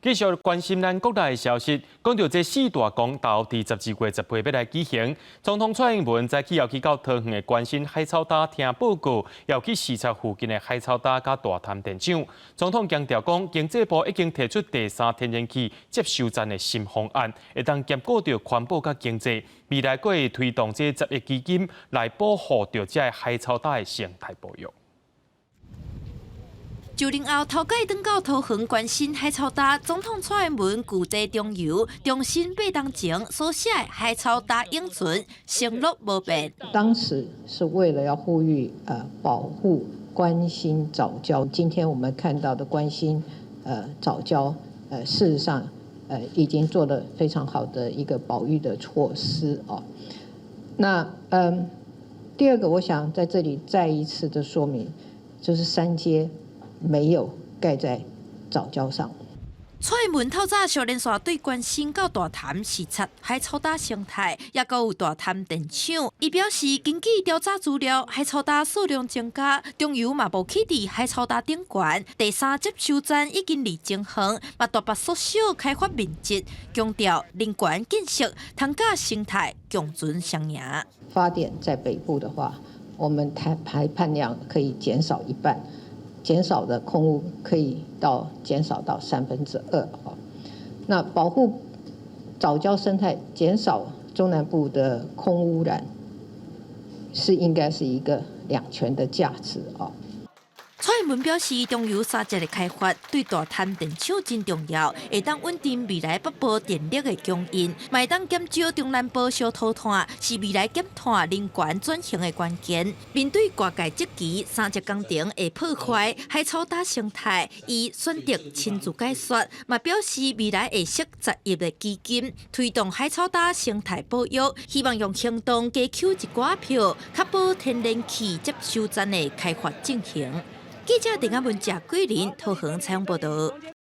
继续关心咱国内的消息，讲到这四大公投伫12月10日要来举行。总统蔡英文早起要去到桃园的关心海草大听报告，要去视察附近的海草大甲大潭电厂。总统强调讲，经济部已经提出第3天然气接收站的新方案，会当兼顾到环保甲经济。未来阁会推动这10亿基金来保护到这海草大的生态保育。就任后，头届登到桃园关心海草大，总统蔡英文具这中油，重新8当前所写的海草大永存，承诺无变。当时是为了要呼吁保护、关心藻礁。今天我们看到的关心藻礁，事实上已经做了非常好的一个保育的措施哦。那第二个，我想在这里再一次的说明，就是3阶。没有盖在藻礁上。蔡英文透早小连续对关心到大潭视察海草大生态，也搁有大潭电厂。伊表示，根据调查资料，海草大数量增加，中油嘛无起伫海草大顶悬，第3接收站已经离正恒，嘛大幅缩小开发面积，强调能源建设通甲生态共存相赢。发电在北部的话，我们排碳量可以减少1半。减少的空污可以减少到2/3哦。那保护藻礁生态，减少中南部的空污染，应该是一个两全的价值哦。蔡英文表示，中油3节的开发对大潭电厂真重要，会当稳定未来北部电力的供应，嘛会当减少中南部小土炭，是未来减碳能源转型的关键。面对外界质疑3节工程会破坏海草大生态，伊选择亲自解说，嘛表示未来会设10亿的基金，推动海草大生态保育，希望用行动加扣一寡票，确保天然气接收站的开发进行。记者陈阿文、贾桂林、桃园采访报道。